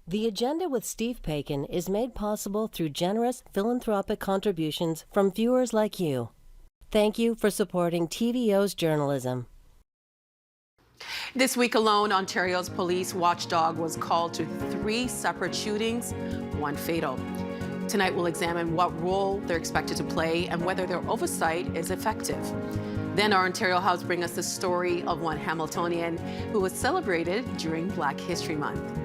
The Agenda with Steve Paikin is made possible through generous philanthropic contributions from viewers like you. Thank you for supporting TVO's journalism. This week alone, Ontario's police watchdog was called to 3 separate shootings, 1 fatal. Tonight we'll examine what role they're expected to play and whether their oversight is effective. Then our Ontario House brings us the story of one Hamiltonian who was celebrated during Black History Month.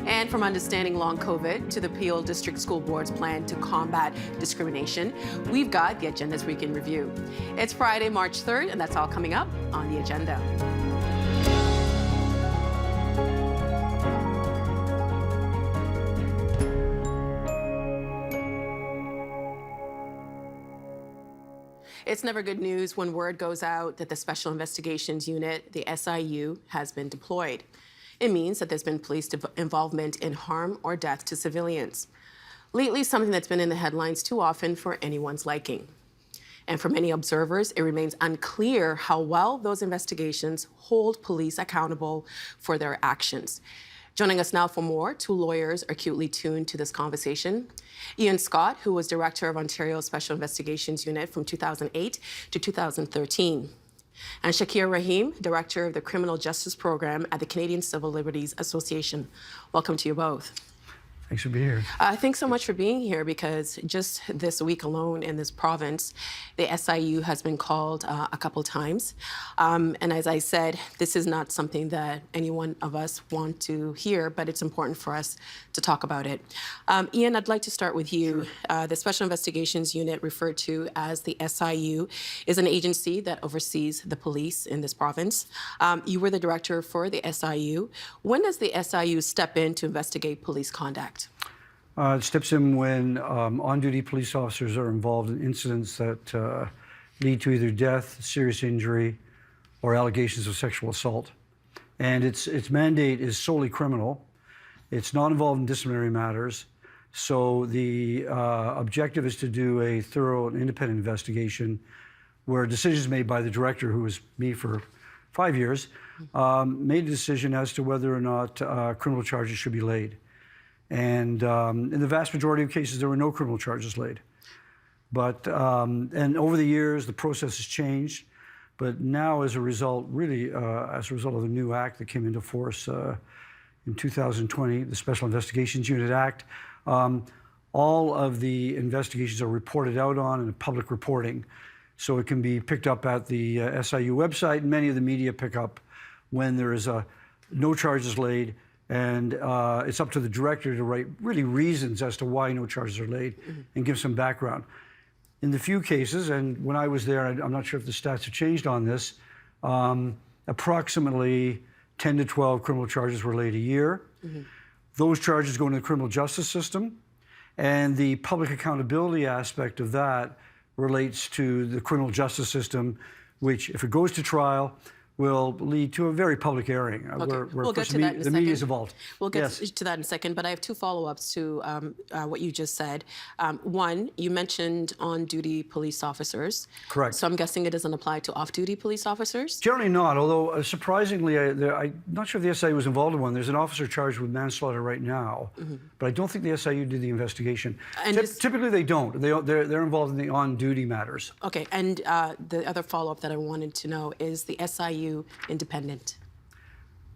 And from understanding long COVID to the Peel District School Board's plan to combat discrimination, we've got the Agenda's Week in Review. It's Friday, March 3rd, and that's all coming up on the agenda. It's never good news when word goes out that the Special Investigations Unit, the SIU, has been deployed. It means that there's been police involvement in harm or death to civilians. Lately, something that's been in the headlines too often for anyone's liking. And for many observers, it remains unclear how well those investigations hold police accountable for their actions. Joining us now for more, 2 lawyers are acutely tuned to this conversation. Ian Scott, who was director of Ontario's Special Investigations Unit from 2008 to 2013. And Shakir Rahim, director of the Criminal Justice Program at the Canadian Civil Liberties Association. Welcome to you both. Thanks for being here. Thanks so much for being here, because just this week alone in this province, the SIU has been called a couple times. And as I said, this is not something that any one of us want to hear, but it's important for us to talk about it. Ian, I'd like to start with you. Sure. The Special Investigations Unit, referred to as the SIU, is an agency that oversees the police in this province. You were the director for the SIU. When does the SIU step in to investigate police conduct? It steps in when on-duty police officers are involved in incidents that lead to either death, serious injury, or allegations of sexual assault. And its mandate is solely criminal. It's not involved in disciplinary matters. So the objective is to do a thorough and independent investigation where decisions made by the director, who was me for 5 years, made a decision as to whether or not criminal charges should be laid. And in the vast majority of cases, there were no criminal charges laid. But, and over the years, the process has changed. But now, as a result, really, as a result of the new act that came into force in 2020, the Special Investigations Unit Act, all of the investigations are reported out on in public reporting. So it can be picked up at the SIU website, and many of the media pick up when there is no charges laid. And it's up to the director to write really reasons as to why no charges are laid and give some background. In the few cases, and when I was there, I'm not sure if the stats have changed on this, approximately 10 to 12 criminal charges were laid a year. Those charges go into the criminal justice system, and the public accountability aspect of that relates to the criminal justice system, which, if it goes to trial, will lead to a very public airing. Okay. We'll get to that in a second. The media is involved. We'll get to that in a second, but I have 2 follow-ups to what you just said. One, you mentioned on-duty police officers. Correct. So I'm guessing it doesn't apply to off-duty police officers? Generally not, although surprisingly, I'm not sure if the SIU was involved in one. There's an officer charged with manslaughter right now, but I don't think the SIU did the investigation. And typically they don't. They're involved in the on-duty matters. Okay, and the other follow-up that I wanted to know is the SIU independent?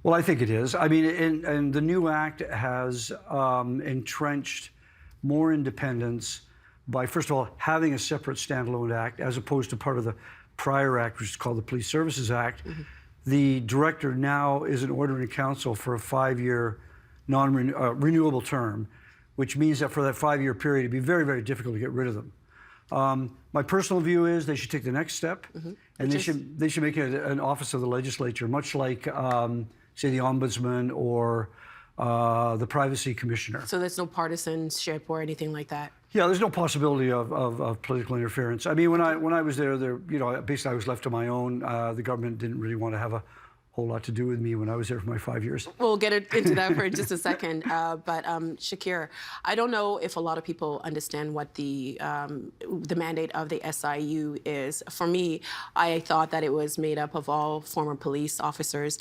Well, I think it is. I mean, and the new act has entrenched more independence by, first of all, having a separate standalone act as opposed to part of the prior act, which is called the Police Services Act. The director now is an ordinary counsel for a 5-year non-renewable term, which means that for that 5-year period, it'd be very, very difficult to get rid of them. My personal view is they should take the next step, and they should make it an office of the legislature, much like, say, the Ombudsman or the Privacy Commissioner. So there's no partisanship or anything like that? Yeah, there's no possibility of political interference. I mean, when I was there, basically I was left to my own. The government didn't really want to have a whole lot to do with me when I was there for my 5 years. We'll get into that for just a second. But Shakir, I don't know if a lot of people understand what the mandate of the SIU is. For me, I thought that it was made up of all former police officers.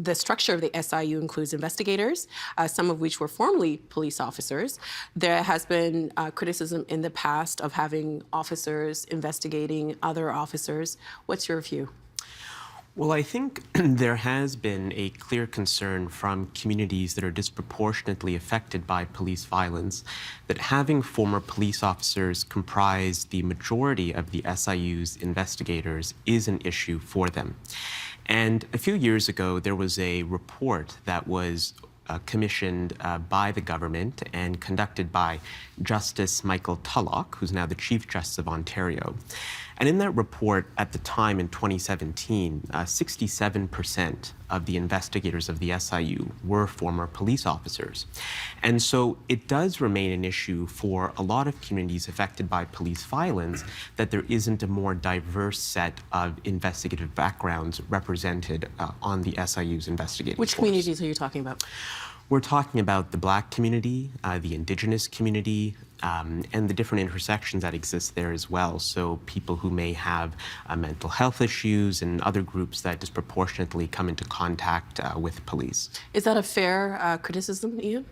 The structure of the SIU includes investigators, some of which were formerly police officers. There has been criticism in the past of having officers investigating other officers. What's your view? Well, I think there has been a clear concern from communities that are disproportionately affected by police violence that having former police officers comprise the majority of the SIU's investigators is an issue for them. And a few years ago, there was a report that was commissioned by the government and conducted by Justice Michael Tulloch, who's now the Chief Justice of Ontario. And in that report at the time in 2017, 67% of the investigators of the SIU were former police officers. And so it does remain an issue for a lot of communities affected by police violence that there isn't a more diverse set of investigative backgrounds represented on the SIU's investigative Which force. communities are you talking about? We're talking about the Black community, the Indigenous community, and the different intersections that exist there as well. So people who may have mental health issues and other groups that disproportionately come into contact with police. Is that a fair criticism, Ian?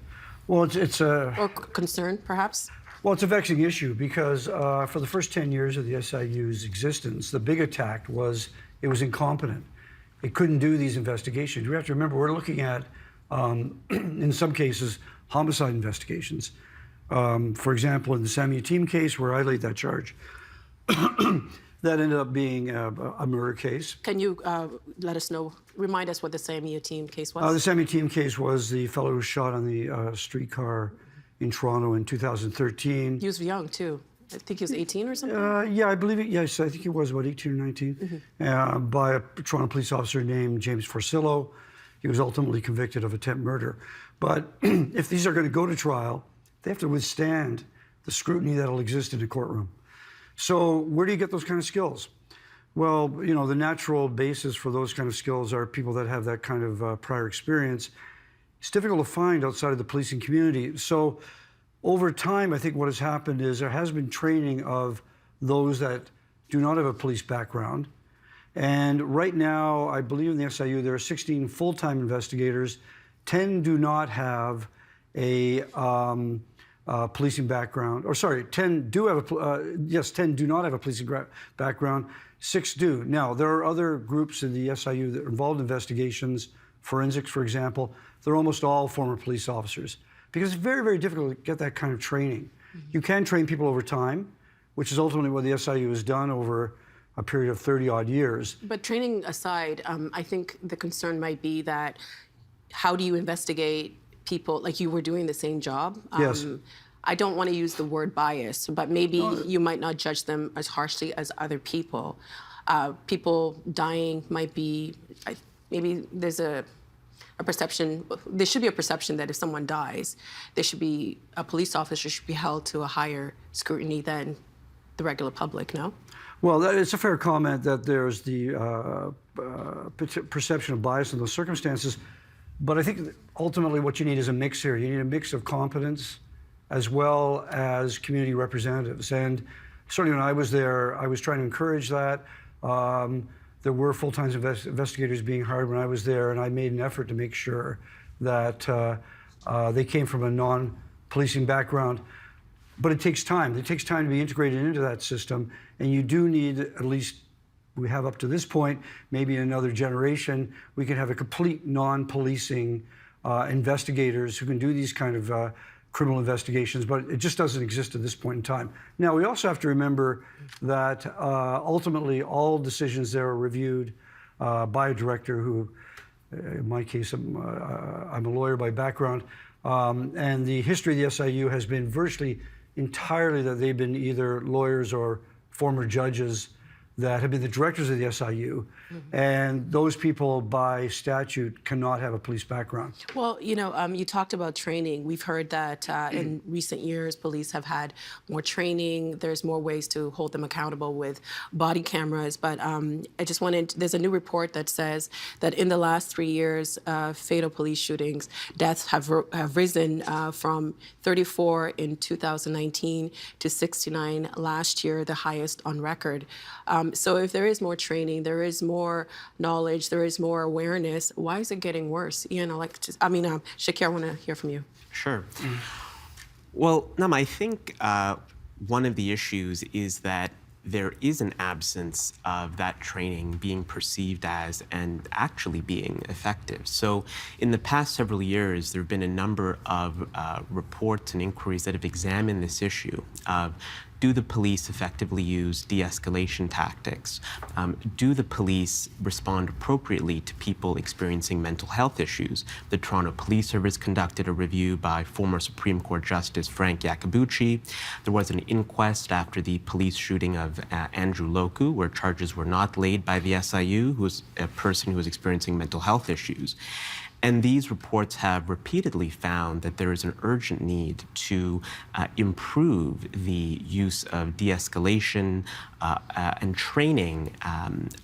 Well, it's a... Or concern, perhaps? Well, it's a vexing issue because for the first 10 years of the SIU's existence, the big attack was it was incompetent. It couldn't do these investigations. We have to remember we're looking at, in some cases, homicide investigations. For example, in the Samuel team case where I laid that charge, that ended up being a murder case. Can you let us know, remind us what the Samuel team case was? The Samuel team case was the fellow who was shot on the streetcar in Toronto in 2013. He was young, too. I think he was 18 or something? Yeah, I believe it. Yes, I think he was about 18 or 19, by a Toronto police officer named James Forcillo. He was ultimately convicted of attempted murder. But if these are going to go to trial, they have to withstand the scrutiny that'll exist in a courtroom. So where do you get those kind of skills? Well, you know, the natural basis for those kind of skills are people that have that kind of prior experience. It's difficult to find outside of the policing community. So over time, I think what has happened is there has been training of those that do not have a police background. And right now, I believe in the SIU, there are 16 full-time investigators. 10 do not have a policing background, or sorry, 10 do have 10 do not have a policing background, 6 do. Now, there are other groups in the SIU that are involved in investigations, forensics, for example. They're almost all former police officers because it's very, very difficult to get that kind of training. You can train people over time, which is ultimately what the SIU has done over a period of 30-odd years. But training aside, I think the concern might be that how do you investigate people, like you were doing the same job? Yes. I don't want to use the word bias, but maybe you might not judge them as harshly as other people. People dying might be, maybe there's a perception, there should be a perception that if someone dies, there should be, a police officer should be held to a higher scrutiny than the regular public, no? Well, it's a fair comment that there's the perception of bias in those circumstances. But I think ultimately what you need is a mix here. You need a mix of competence as well as community representatives. And certainly when I was there, I was trying to encourage that. There were full-time investigators being hired when I was there, and I made an effort to make sure that they came from a non-policing background. But it takes time. It takes time to be integrated into that system, and you do need, at least we have up to this point, maybe in another generation, we can have a complete non-policing investigators who can do these kind of criminal investigations, but it just doesn't exist at this point in time. Now, we also have to remember that ultimately all decisions there are reviewed by a director who, in my case, I'm a lawyer by background, and the history of the SIU has been virtually entirely that they've been either lawyers or former judges that have been the directors of the SIU, and those people by statute cannot have a police background. Well, you talked about training. We've heard that in recent years, police have had more training. There's more ways to hold them accountable with body cameras. But there's a new report that says that in the last 3 years, fatal police shootings, deaths have risen from 34 in 2019 to 69 last year, the highest on record. So if there is more training, there is more knowledge, there is more awareness, why is it getting worse? Shakir, I want to hear from you. Sure. Well, Nam, I think one of the issues is that there is an absence of that training being perceived as and actually being effective. So in the past several years, there have been a number of reports and inquiries that have examined this issue of, do the police effectively use de-escalation tactics? Do the police respond appropriately to people experiencing mental health issues? The Toronto Police Service conducted a review by former Supreme Court Justice Frank Iacobucci. There was an inquest after the police shooting of Andrew Loku, where charges were not laid by the SIU, who was a person who was experiencing mental health issues. And these reports have repeatedly found that there is an urgent need to improve the use of de-escalation and training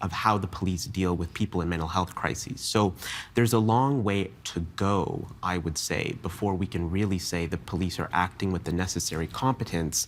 of how the police deal with people in mental health crises. So there's a long way to go, I would say, before we can really say the police are acting with the necessary competence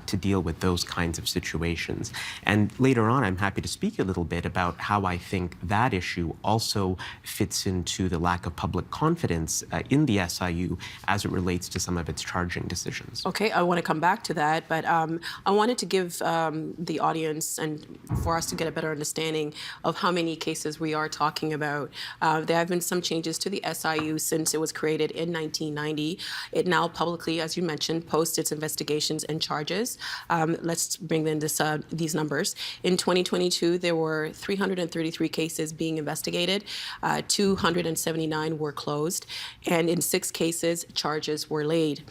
to deal with those kinds of situations. And later on, I'm happy to speak a little bit about how I think that issue also fits into the lack of public confidence in the SIU as it relates to some of its charging decisions. Okay, I want to come back to that, but I wanted to give the audience and for us to get a better understanding of how many cases we are talking about. There have been some changes to the SIU since it was created in 1990. It now publicly, as you mentioned, posts its investigations and charges. Let's bring in these numbers. In 2022, there were 333 cases being investigated, 279 were closed, and in 6 cases, charges were laid.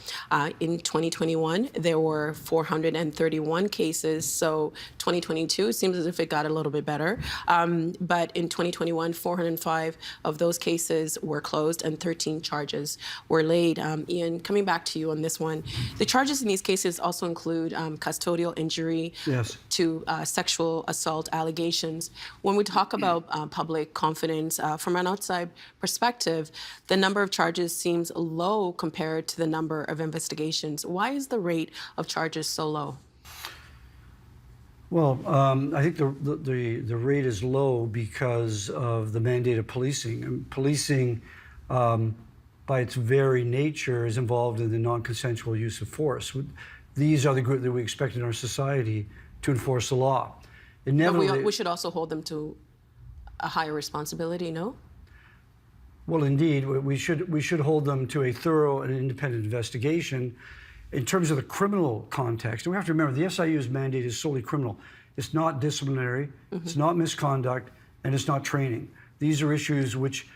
In 2021, there were 431 cases, so 2022 seems as if it got a little bit better. But in 2021, 405 of those cases were closed and 13 charges were laid. Ian, coming back to you on this one, the charges in these cases also include custodial injury to sexual assault allegations. When we talk about public confidence, from an outside perspective, the number of charges seems low compared to the number of investigations. Why is the rate of charges so low? Well, I think the rate is low because of the mandate of policing. And policing, by its very nature, is involved in the non-consensual use of force. These are the group that we expect in our society to enforce the law. But we should also hold them to a higher responsibility, no? Well, indeed, we should hold them to a thorough and independent investigation. In terms of the criminal context, and we have to remember the SIU's mandate is solely criminal. It's not disciplinary, it's not misconduct, and it's not training. These are issues which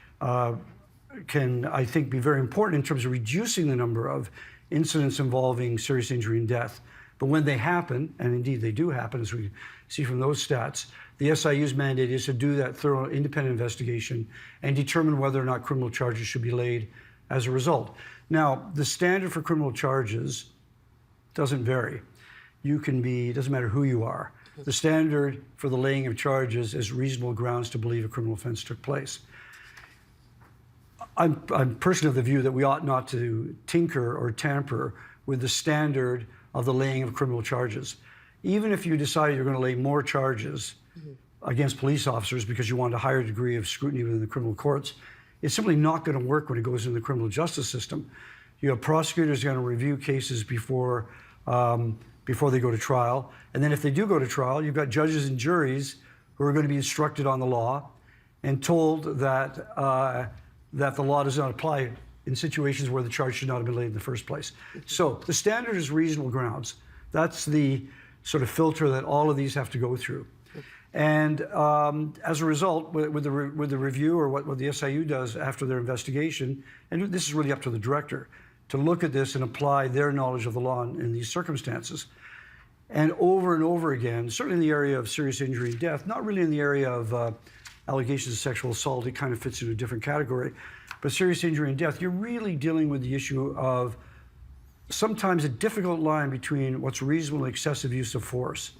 can, I think, be very important in terms of reducing the number of incidents involving serious injury and death. But when they happen, and indeed they do happen, as we see from those stats, the SIU's mandate is to do that thorough independent investigation and determine whether or not criminal charges should be laid as a result. Now, the standard for criminal charges doesn't vary. It doesn't matter who you are. The standard for the laying of charges is reasonable grounds to believe a criminal offense took place. I'm personally of the view that we ought not to tinker or tamper with the standard of the laying of criminal charges. Even if you decide you're going to lay more charges against police officers because you want a higher degree of scrutiny within the criminal courts, it's simply not going to work when it goes into the criminal justice system. You have prosecutors going to review cases before they go to trial. And then if they do go to trial, you've got judges and juries who are going to be instructed on the law and told that the law does not apply in situations where the charge should not have been laid in the first place. So the standard is reasonable grounds. That's the sort of filter that all of these have to go through. And as a result, with the review, or what the SIU does after their investigation, and this is really up to the director, to look at this and apply their knowledge of the law in these circumstances. and over again, certainly in the area of serious injury and death, not really in the area of allegations of sexual assault, it kind of fits into a different category, but serious injury and death, you're really dealing with the issue of sometimes a difficult line between what's reasonable and excessive use of force.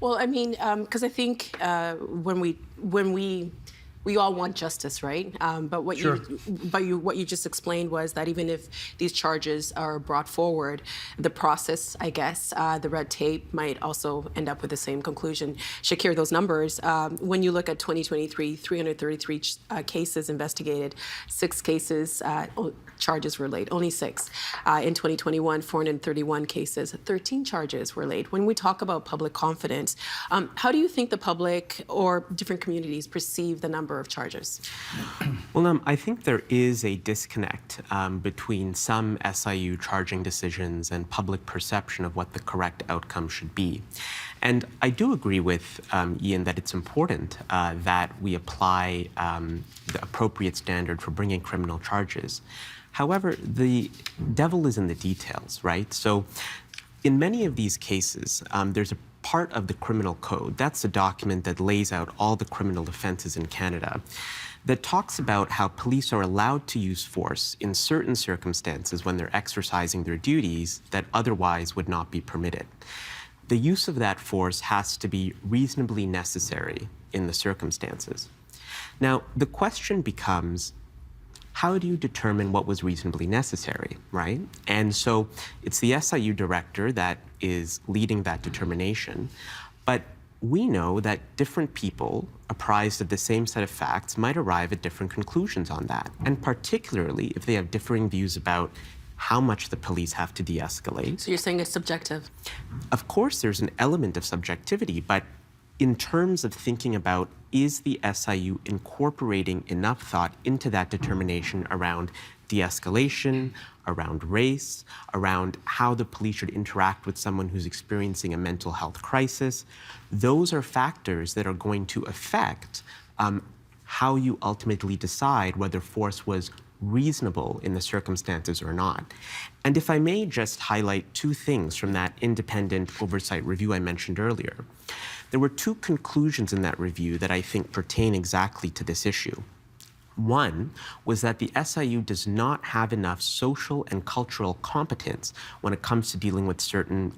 Well, I mean, because I think when we all want justice, right? But what you just explained was that even if these charges are brought forward, the process, I guess, the red tape might also end up with the same conclusion. Shakir, those numbers, when you look at 2023, 333 cases investigated, 6 cases, charges were laid, only 6. In 2021, 431 cases, 13 charges were laid. When we talk about public confidence, how do you think the public or different communities perceive the number of charges? Well, I think there is a disconnect between some SIU charging decisions and public perception of what the correct outcome should be. And I do agree with Ian that it's important that we apply the appropriate standard for bringing criminal charges. However, the devil is in the details, right? So in many of these cases, there's a part of the criminal code, that's the document that lays out all the criminal offenses in Canada, that talks about how police are allowed to use force in certain circumstances when they're exercising their duties that otherwise would not be permitted. The use of that force has to be reasonably necessary in the circumstances. Now, the question becomes, how do you determine what was reasonably necessary, right? And so it's the SIU director that is leading that determination. But we know that different people apprised of the same set of facts might arrive at different conclusions on that. And particularly if they have differing views about how much the police have to de-escalate. So you're saying it's subjective? Of course, there's an element of subjectivity, but in terms of thinking about, is the SIU incorporating enough thought into that determination around de-escalation, around race, around how the police should interact with someone who's experiencing a mental health crisis? Those are factors that are going to affect how you ultimately decide whether force was reasonable in the circumstances or not. And if I may just highlight 2 things from that independent oversight review I mentioned earlier. There were 2 conclusions in that review that I think pertain exactly to this issue. One was that the SIU does not have enough social and cultural competence when it comes to dealing with certain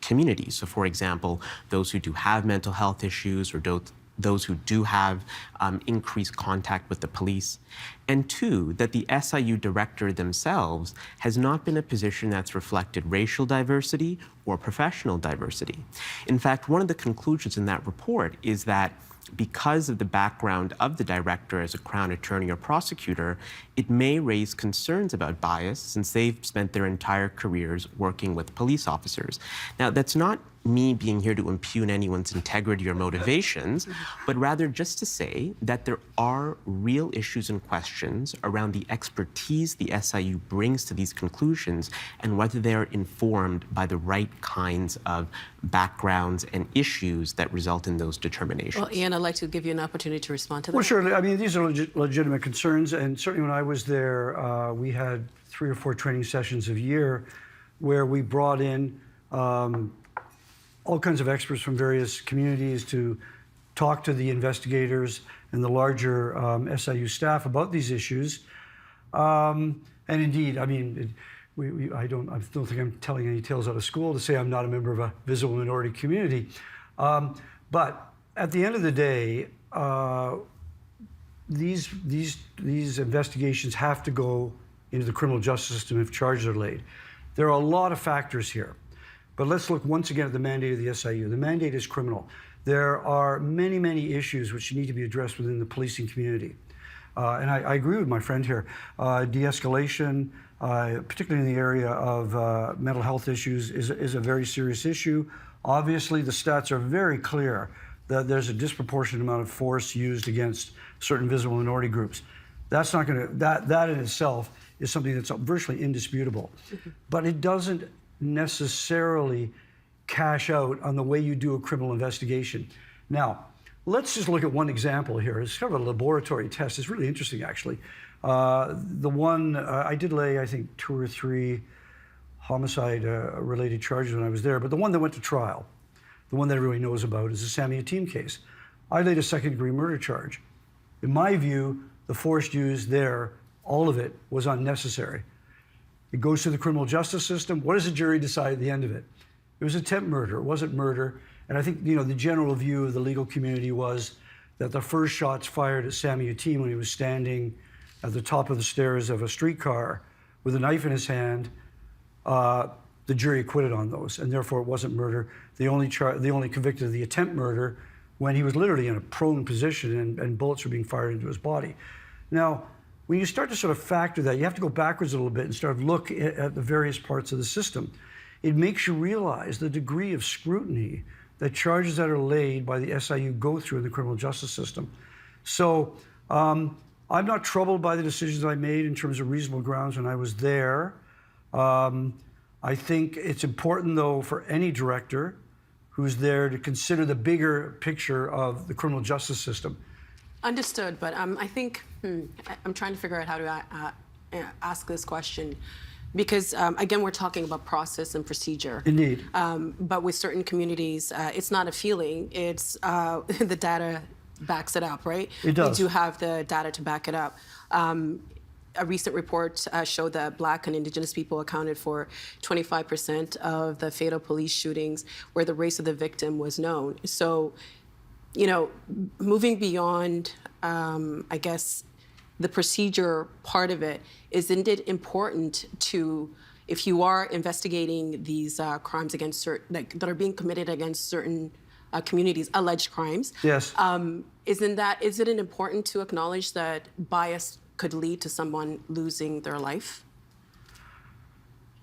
communities. So for example, those who do have mental health issues or those who do have increased contact with the police. And 2, that the SIU director themselves has not been in a position that's reflected racial diversity or professional diversity. In fact, one of the conclusions in that report is that because of the background of the director as a Crown attorney or prosecutor, it may raise concerns about bias since they've spent their entire careers working with police officers. Now, that's not me being here to impugn anyone's integrity or motivations, but rather just to say that there are real issues and questions around the expertise the SIU brings to these conclusions and whether they are informed by the right kinds of backgrounds and issues that result in those determinations. Well, Ian, I'd like to give you an opportunity to respond to that. Well, sure. I mean, these are legitimate concerns, and certainly when I was there, we had 3 or 4 training sessions a year where we brought in all kinds of experts from various communities to talk to the investigators and the larger SIU staff about these issues. And indeed, I mean, I don't think I'm telling any tales out of school to say I'm not a member of a visible minority community. But at the end of the day, these investigations have to go into the criminal justice system if charges are laid. There are a lot of factors here. But let's look once again at the mandate of the SIU. The mandate is criminal. There are many, many issues which need to be addressed within the policing community. And I agree with my friend here. De-escalation, particularly in the area of mental health issues, is a very serious issue. Obviously, the stats are very clear that there's a disproportionate amount of force used against certain visible minority groups. That's not going to, that in itself is something that's virtually indisputable. But it doesn't necessarily cash out on the way you do a criminal investigation. Now, let's just look at one example here. It's kind of a laboratory test. It's really interesting, actually. The one I did lay, I think, 2 or 3 homicide-related charges when I was there, but the one that went to trial, the one that everybody knows about, is the Sami Yatim case. I laid a second-degree murder charge. In my view, the force used there, all of it, was unnecessary. It goes through the criminal justice system. What does the jury decide at the end of it? It was attempt murder. It wasn't murder. And I think, the general view of the legal community was that the first shots fired at Sami Yatim when he was standing at the top of the stairs of a streetcar with a knife in his hand, the jury acquitted on those, and therefore it wasn't murder. They only convicted of the attempt murder when he was literally in a prone position and bullets were being fired into his body. Now, when you start to sort of factor that, you have to go backwards a little bit and start to look at the various parts of the system. It makes you realize the degree of scrutiny that charges that are laid by the SIU go through in the criminal justice system. So I'm not troubled by the decisions I made in terms of reasonable grounds when I was there. I think it's important, though, for any director who's there to consider the bigger picture of the criminal justice system. Understood, but I think I'm trying to figure out how to ask this question. Because, again, we're talking about process and procedure. Indeed. But with certain communities, it's not a feeling, it's the data backs it up, right? It does. We do have the data to back it up. A recent report showed that Black and Indigenous people accounted for 25% of the fatal police shootings where the race of the victim was known. So, moving beyond, I guess, the procedure part of it, isn't it important to, if you are investigating these crimes against that are being committed against certain communities, alleged crimes? Yes. Is it important to acknowledge that bias could lead to someone losing their life?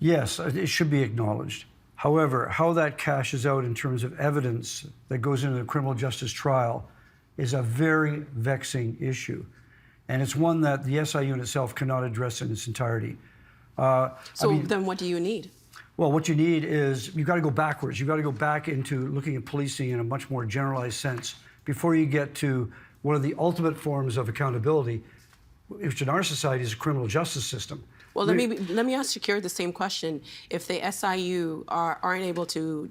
Yes, it should be acknowledged. However, how that cashes out in terms of evidence that goes into the criminal justice trial is a very vexing issue. And it's one that the SI unit itself cannot address in its entirety. Then what do you need? Well, what you need is, you've got to go backwards. You've got to go back into looking at policing in a much more generalized sense before you get to one of the ultimate forms of accountability, which in our society is a criminal justice system. Well, let me ask Shakir the same question. If the SIU aren't able to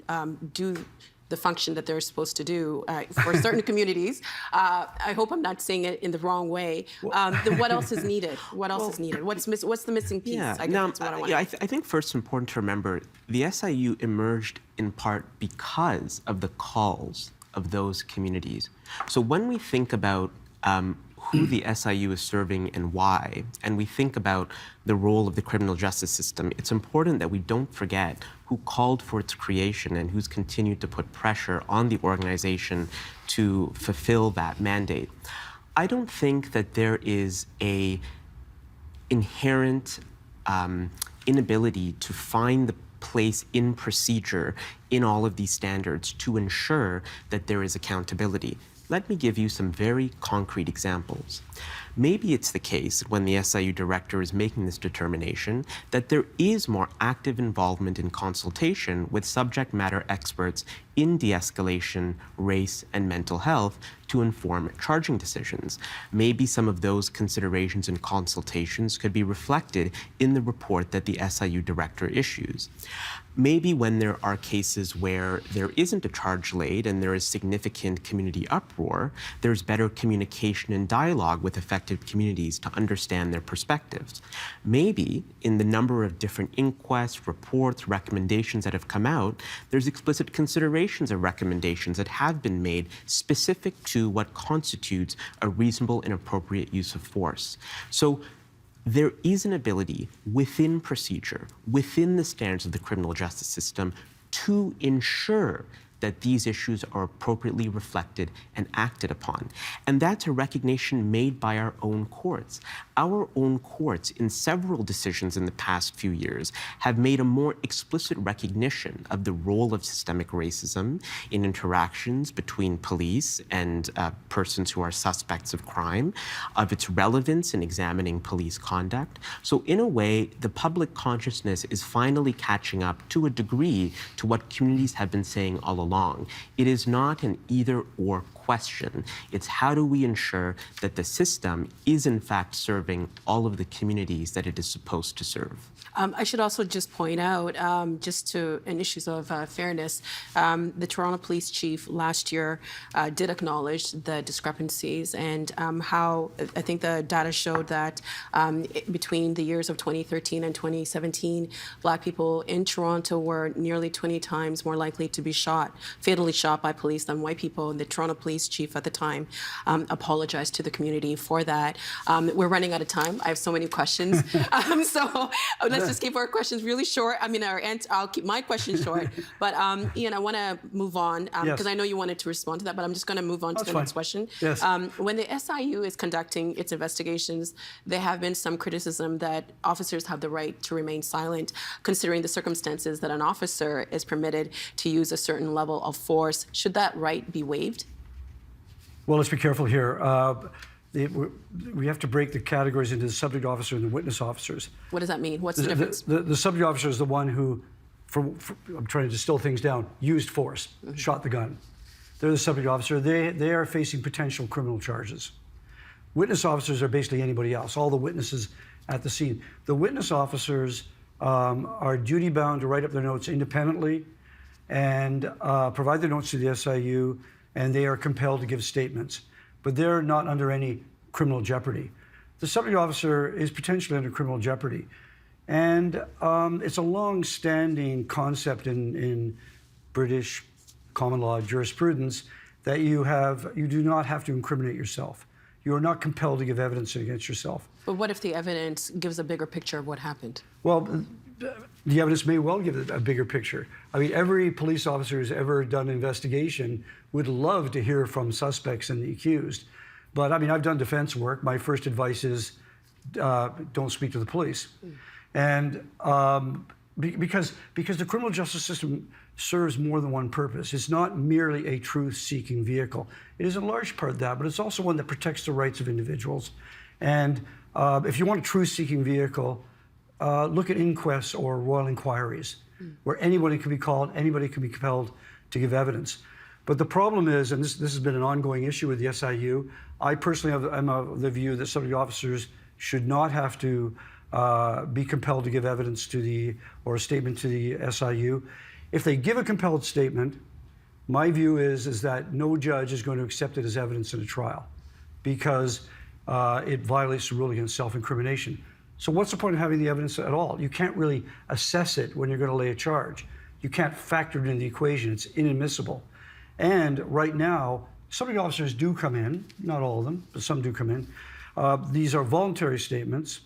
do the function that they're supposed to do for certain communities, I hope I'm not saying it in the wrong way, then what else is needed? What else is needed? What's the missing piece? Yeah, I guess that's what I want. I think first it's important to remember the SIU emerged in part because of the calls of those communities. So when we think about who the SIU is serving and why, and we think about the role of the criminal justice system, it's important that we don't forget who called for its creation and who's continued to put pressure on the organization to fulfill that mandate. I don't think that there is a inherent inability to find the place in procedure in all of these standards to ensure that there is accountability. Let me give you some very concrete examples. Maybe it's the case when the SIU director is making this determination that there is more active involvement in consultation with subject matter experts in de-escalation, race, and mental health to inform charging decisions. Maybe some of those considerations and consultations could be reflected in the report that the SIU director issues. Maybe when there are cases where there isn't a charge laid and there is significant community uproar, there's better communication and dialogue with affected communities to understand their perspectives. Maybe in the number of different inquests, reports, recommendations that have come out, there's explicit considerations of recommendations that have been made specific to what constitutes a reasonable and appropriate use of force. So there is an ability within procedure, within the standards of the criminal justice system, to ensure that these issues are appropriately reflected and acted upon. And that's a recognition made by our own courts. Our own courts, in several decisions in the past few years, have made a more explicit recognition of the role of systemic racism in interactions between police and persons who are suspects of crime, of its relevance in examining police conduct. So in a way, the public consciousness is finally catching up to a degree to what communities have been saying all along. It is not an either-or question. It's how do we ensure that the system is in fact serving all of the communities that it is supposed to serve. I should also just point out, in issues of fairness, the Toronto Police Chief last year did acknowledge the discrepancies and how I think the data showed that between the years of 2013 and 2017, Black people in Toronto were nearly 20 times more likely to be fatally shot by police than white people. And the Toronto Police Chief at the time apologized to the community for that. We're running out of time. I have so many questions. So let's just keep our questions really short. I mean, I'll keep my questions short. But Ian, I want to move on because I know you wanted to respond to that, but I'm just going to move on to the next question. Yes. When the SIU is conducting its investigations, there have been some criticism that officers have the right to remain silent, considering the circumstances that an officer is permitted to use a certain level of force. Should that right be waived? Well, let's be careful here. We have to break the categories into the subject officer and the witness officers. What does that mean? What's the difference? The subject officer is the one who, I'm trying to distill things down, used force, shot the gun. They're the subject officer. They are facing potential criminal charges. Witness officers are basically anybody else, all the witnesses at the scene. The witness officers are duty-bound to write up their notes independently and provide their notes to the SIU, and they are compelled to give statements. But they're not under any criminal jeopardy. The subject officer is potentially under criminal jeopardy. And it's a long-standing concept in British common law jurisprudence that you do not have to incriminate yourself. You are not compelled to give evidence against yourself. But what if the evidence gives a bigger picture of what happened? Well, the evidence may well give a bigger picture. I mean, every police officer who's ever done an investigation would love to hear from suspects and the accused. But I mean, I've done defense work. My first advice is don't speak to the police. And because the criminal justice system serves more than one purpose. It's not merely a truth-seeking vehicle. It is in large part that, but it's also one that protects the rights of individuals. And if you want a truth-seeking vehicle, look at inquests or royal inquiries, where anybody can be called, anybody can be compelled to give evidence. But the problem is, and this has been an ongoing issue with the SIU, I personally am of the view that subject officers should not have to be compelled to give evidence or a statement to the SIU. If they give a compelled statement, my view is that no judge is going to accept it as evidence in a trial because it violates the rule against self-incrimination. So what's the point of having the evidence at all? You can't really assess it when you're going to lay a charge. You can't factor it into the equation. It's inadmissible. And right now, subject officers do come in, not all of them, but some do come in. These are voluntary statements,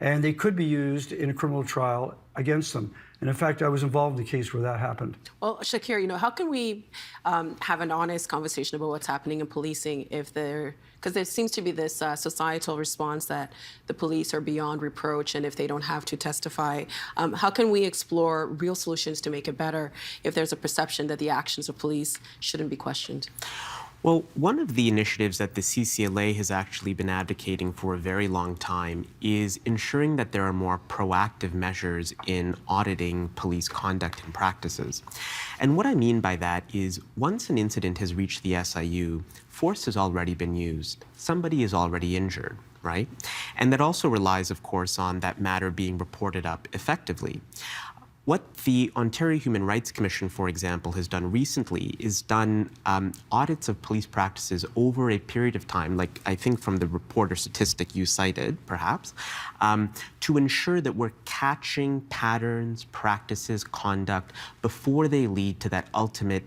and they could be used in a criminal trial against them. And in fact, I was involved in the case where that happened. Well, Shakir, how can we have an honest conversation about what's happening in policing because there seems to be this societal response that the police are beyond reproach and if they don't have to testify. How can we explore real solutions to make it better if there's a perception that the actions of police shouldn't be questioned? Well, one of the initiatives that the CCLA has actually been advocating for a very long time is ensuring that there are more proactive measures in auditing police conduct and practices. And what I mean by that is once an incident has reached the SIU, force has already been used. Somebody is already injured, right? And that also relies, of course, on that matter being reported up effectively. What the Ontario Human Rights Commission, for example, has done recently is done audits of police practices over a period of time, like I think from the report or statistic you cited, perhaps, to ensure that we're catching patterns, practices, conduct before they lead to that ultimate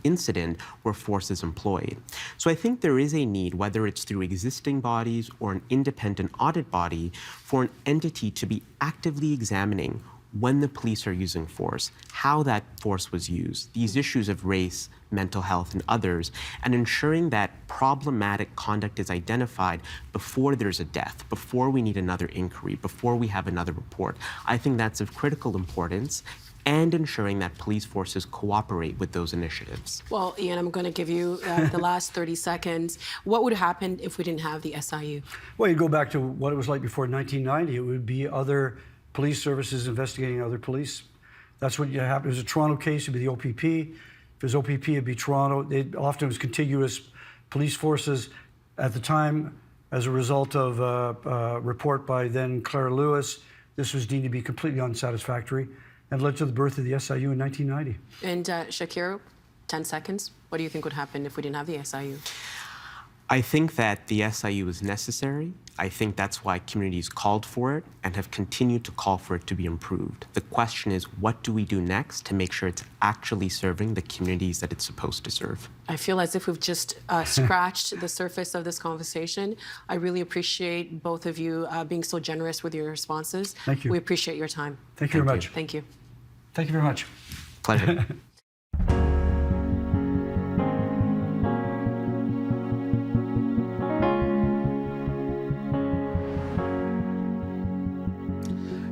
incident where force is employed. So I think there is a need, whether it's through existing bodies or an independent audit body, for an entity to be actively examining when the police are using force, how that force was used, these issues of race, mental health, and others, and ensuring that problematic conduct is identified before there's a death, before we need another inquiry, before we have another report. I think that's of critical importance, and ensuring that police forces cooperate with those initiatives. Well, Ian, I'm going to give you the last 30 seconds. What would happen if we didn't have the SIU? Well, you go back to what it was like before 1990. It would be other police services investigating other police. That's what happened. It was a Toronto case, it would be the OPP. If it was OPP, it'd be Toronto. It often was contiguous police forces. At the time, as a result of a report by then Claire Lewis, this was deemed to be completely unsatisfactory and led to the birth of the SIU in 1990. And Shakir, 10 seconds. What do you think would happen if we didn't have the SIU? I think that the SIU is necessary. I think that's why communities called for it and have continued to call for it to be improved. The question is, what do we do next to make sure it's actually serving the communities that it's supposed to serve? I feel as if we've just scratched the surface of this conversation. I really appreciate both of you being so generous with your responses. Thank you. We appreciate your time. Thank you very much. Thank you. Thank you very much. Pleasure.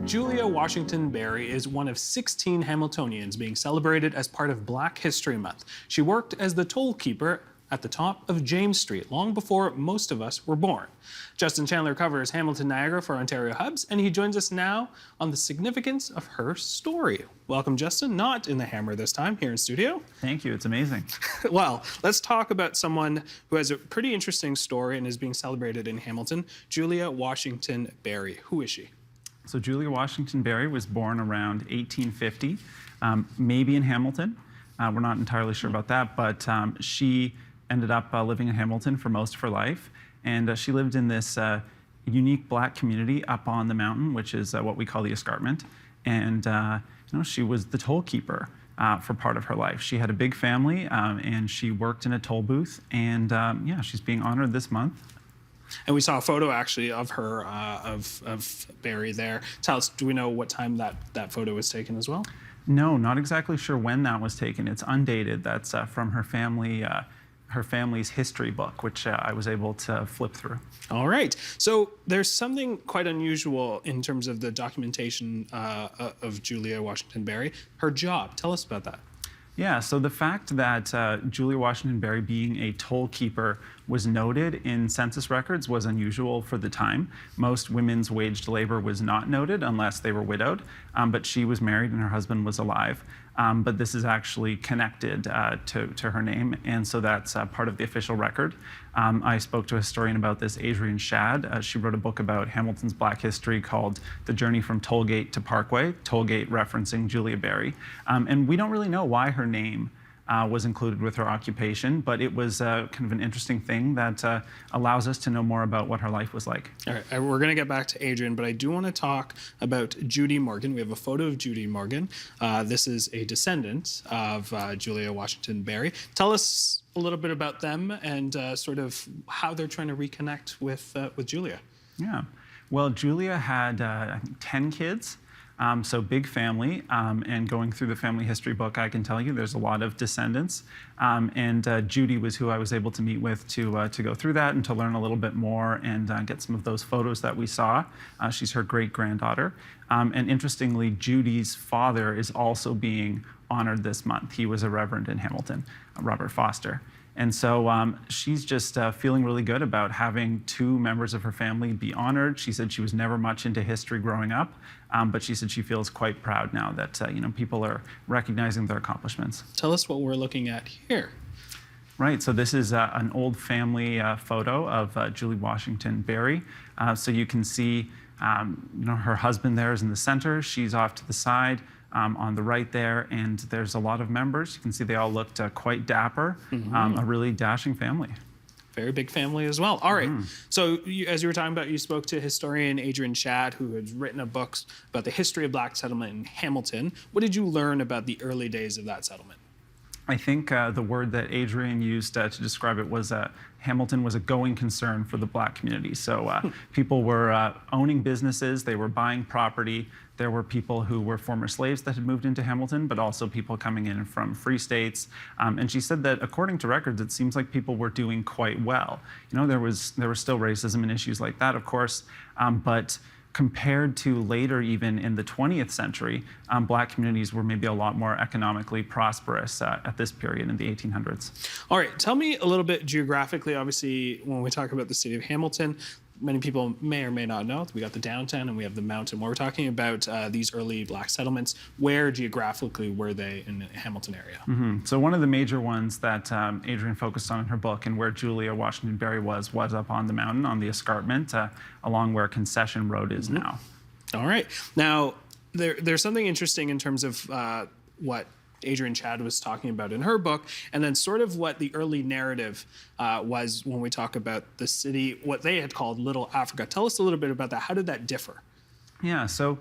Julia Washington Berry is one of 16 Hamiltonians being celebrated as part of Black History Month. She worked as the toll keeper at the top of James Street long before most of us were born. Justin Chandler covers Hamilton Niagara for Ontario Hubs, and he joins us now on the significance of her story. Welcome, Justin, not in the Hammer this time, here in studio. Thank you, it's amazing. Well, let's talk about someone who has a pretty interesting story and is being celebrated in Hamilton, Julia Washington Berry. Who is she? So Julia Washington Berry was born around 1850, maybe in Hamilton. We're not entirely sure about that, but she ended up living in Hamilton for most of her life. And she lived in this unique Black community up on the mountain, which is what we call the escarpment. And she was the toll keeper for part of her life. She had a big family, and she worked in a toll booth. And yeah, she's being honored this month. And we saw a photo actually of her, of Berry there. Tell us, do we know what time that photo was taken as well? No, not exactly sure when that was taken. It's undated. That's from her family's history book, which I was able to flip through. All right. So there's something quite unusual in terms of the documentation of Julia Washington Berry. Her job. Tell us about that. Yeah, so the fact that Julia Washington Berry being a toll keeper was noted in census records was unusual for the time. Most women's waged labor was not noted unless they were widowed, but she was married and her husband was alive. But this is actually connected to her name, and so that's part of the official record. I spoke to a historian about this, Adrienne Shad. She wrote a book about Hamilton's Black history called The Journey from Tollgate to Parkway, Tollgate referencing Julia Berry. And we don't really know why her name was included with her occupation, but it was kind of an interesting thing that allows us to know more about what her life was like. All right, we're going to get back to Adrienne, but I do want to talk about Judy Morgan. We have a photo of Judy Morgan. This is a descendant of Julia Washington Berry. Tell us a little bit about them and sort of how they're trying to reconnect with Julia. Yeah, well, Julia had I think 10 kids. So big family, and going through the family history book, I can tell you there's a lot of descendants. And Judy was who I was able to meet with to go through that and to learn a little bit more and get some of those photos that we saw. She's her great-granddaughter. And interestingly, Judy's father is also being honored this month. He was a reverend in Hamilton, Robert Foster. And so she's just feeling really good about having two members of her family be honored. She said she was never much into history growing up, but she said she feels quite proud now that people are recognizing their accomplishments. Tell us what we're looking at here. Right, so this is an old family photo of Julie Washington Berry. So you can see her husband there is in the center. She's off to the side. On the right there, and there's a lot of members. You can see they all looked quite dapper, a really dashing family. Very big family as well. All right, so as you were talking about, you spoke to historian Adrienne Shad, who has written a book about the history of Black settlement in Hamilton. What did you learn about the early days of that settlement? I think the word that Adrienne used to describe it was Hamilton was a going concern for the Black community. So people were owning businesses, they were buying property. There were people who were former slaves that had moved into Hamilton, but also people coming in from free states. And she said that according to records, it seems like people were doing quite well. There was still racism and issues like that, of course, but compared to later, even in the 20th century, Black communities were maybe a lot more economically prosperous at this period in the 1800s. All right, tell me a little bit geographically, obviously, when we talk about the city of Hamilton, many people may or may not know, we got the downtown and we have the mountain. When we're talking about these early Black settlements, where geographically were they in the Hamilton area? So one of the major ones that Adrienne focused on in her book, and where Julia Washington Berry was up on the mountain, on the escarpment, along where Concession Road is now. All right. Now, there's something interesting in terms of what Adrienne Chad was talking about in her book, and then sort of what the early narrative was when we talk about the city, what they had called Little Africa. Tell us a little bit about that. How did that differ? Yeah, so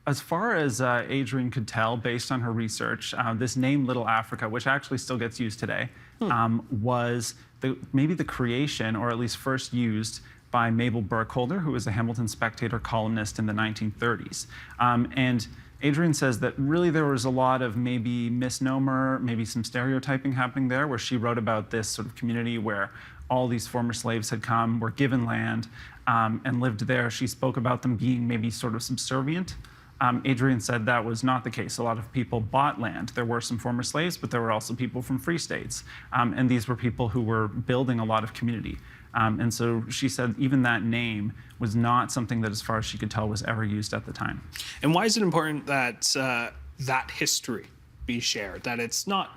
as far as Adrienne could tell, based on her research, this name Little Africa, which actually still gets used today, was maybe the creation, or at least first used, by Mabel Burkholder, who was a Hamilton Spectator columnist in the 1930s. And Adrienne says that really there was a lot of maybe misnomer, maybe some stereotyping happening there, where she wrote about this sort of community where all these former slaves had come, were given land, and lived there. She spoke about them being maybe sort of subservient. Adrienne said that was not the case. A lot of people bought land. There were some former slaves, but there were also people from free states. And these were people who were building a lot of community. And so she said even that name was not something that, as far as she could tell, was ever used at the time. And why is it important that that history be shared? That it's not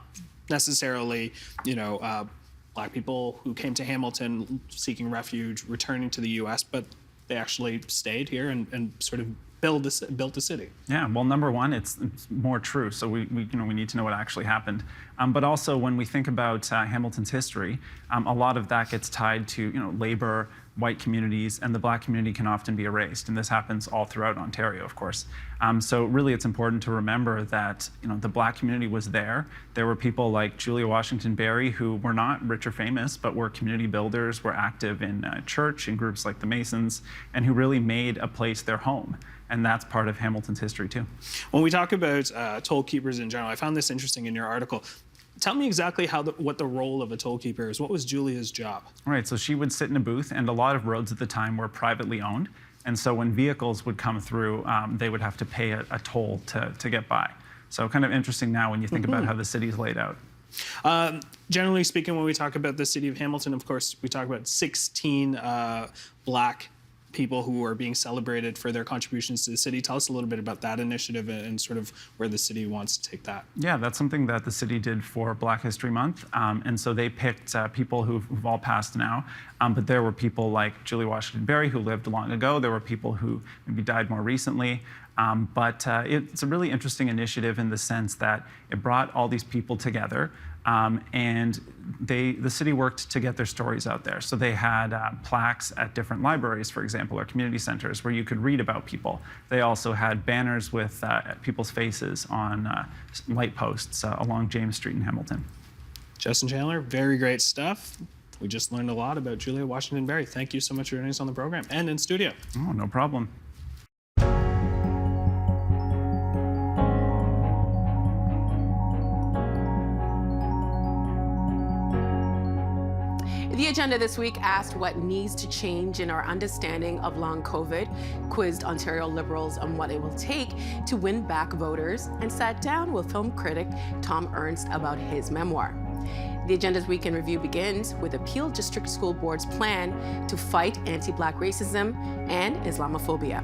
necessarily, Black people who came to Hamilton seeking refuge, returning to the U.S., but they actually stayed here and sort of built a city. Yeah, well, number one, it's more true. So we need to know what actually happened. But also, when we think about Hamilton's history, a lot of that gets tied to labor, white communities, and the Black community can often be erased. And this happens all throughout Ontario, of course. So really, it's important to remember that the Black community was there. There were people like Julia Washington Berry, who were not rich or famous, but were community builders, were active in church, in groups like the Masons, and who really made a place their home. And that's part of Hamilton's history too. When we talk about toll keepers in general, I found this interesting in your article. Tell me exactly what the role of a toll keeper is. What was Julia's job? Right, so she would sit in a booth, and a lot of roads at the time were privately owned. And so when vehicles would come through, they would have to pay a toll to get by. So kind of interesting now when you think about how the city's laid out. Generally speaking, when we talk about the city of Hamilton, of course, we talk about 16 Black people who are being celebrated for their contributions to the city. Tell us a little bit about that initiative and sort of where the city wants to take that. Yeah, that's something that the city did for Black History Month. And so they picked people who've all passed now. But there were people like Julia Washington Berry, who lived long ago. There were people who maybe died more recently. But it's a really interesting initiative in the sense that it brought all these people together. And the city worked to get their stories out there. So they had plaques at different libraries, for example, or community centers where you could read about people. They also had banners with people's faces on light posts along James Street in Hamilton. Justin Chandler, very great stuff. We just learned a lot about Julia Washington Berry. Thank you so much for joining us on the program and in studio. Oh, no problem. The agenda this week asked what needs to change in our understanding of long COVID, quizzed Ontario Liberals on what it will take to win back voters, and sat down with film critic Tom Ernst about his memoir. The agenda's Week in Review begins with the Peel District School Board's plan to fight anti-Black racism and Islamophobia.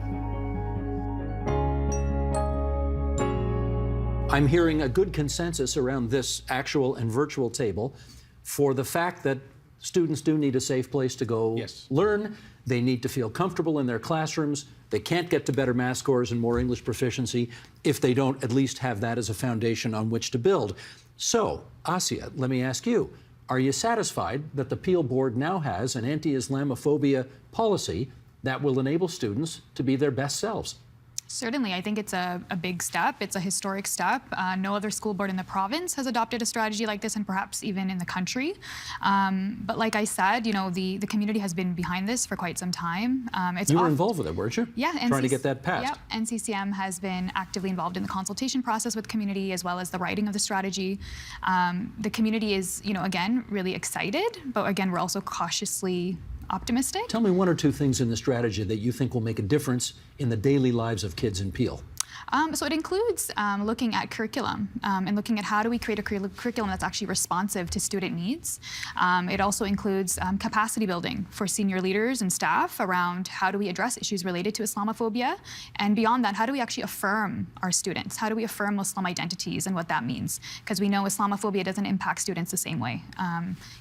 I'm hearing a good consensus around this actual and virtual table for the fact that students do need a safe place to go learn. They need to feel comfortable in their classrooms. They can't get to better math scores and more English proficiency if they don't at least have that as a foundation on which to build. So, Asia, let me ask you, are you satisfied that the Peel Board now has an anti-Islamophobia policy that will enable students to be their best selves? Certainly, I think it's a big step. It's a historic step. No other school board in the province has adopted a strategy like this, and perhaps even in the country. But like I said, the community has been behind this for quite some time. You were involved with it, weren't you? Yeah. Trying to get that passed. Yeah, NCCM has been actively involved in the consultation process with community as well as the writing of the strategy. The community is, again, really excited, but again, we're also cautiously optimistic. Tell me one or two things in the strategy that you think will make a difference in the daily lives of kids in Peel. So it includes looking at curriculum and looking at how do we create a curriculum that's actually responsive to student needs. It also includes capacity building for senior leaders and staff around how do we address issues related to Islamophobia, and beyond that, how do we actually affirm our students? How do we affirm Muslim identities and what that means? Because we know Islamophobia doesn't impact students the same way.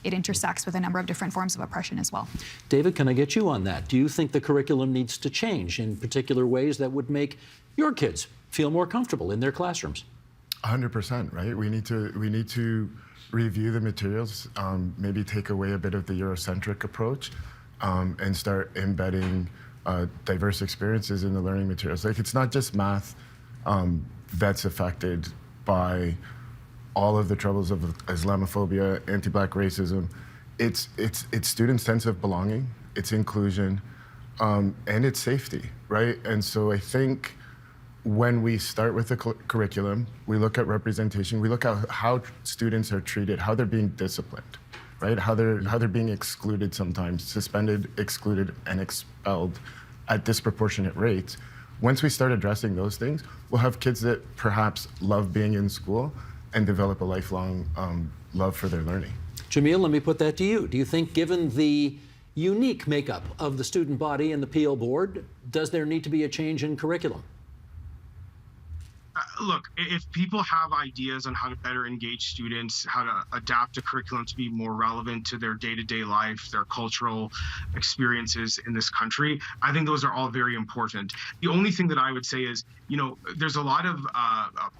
It intersects with a number of different forms of oppression as well. David, can I get you on that? Do you think the curriculum needs to change in particular ways that would make your kids feel more comfortable in their classrooms? 100%, right? We need to review the materials, maybe take away a bit of the Eurocentric approach, and start embedding diverse experiences in the learning materials. Like, it's not just math that's affected by all of the troubles of Islamophobia, anti-Black racism. It's students' sense of belonging, it's inclusion, and it's safety, right? And so I think when we start with the curriculum, we look at representation, we look at how students are treated, how they're being disciplined, right? How they're being excluded sometimes, suspended, excluded, and expelled at disproportionate rates. Once we start addressing those things, we'll have kids that perhaps love being in school and develop a lifelong love for their learning. Jamil, let me put that to you. Do you think, given the unique makeup of the student body and the PL board, does there need to be a change in curriculum? Look, if people have ideas on how to better engage students, how to adapt a curriculum to be more relevant to their day-to-day life, their cultural experiences in this country, I think those are all very important. The only thing that I would say is, there's a lot of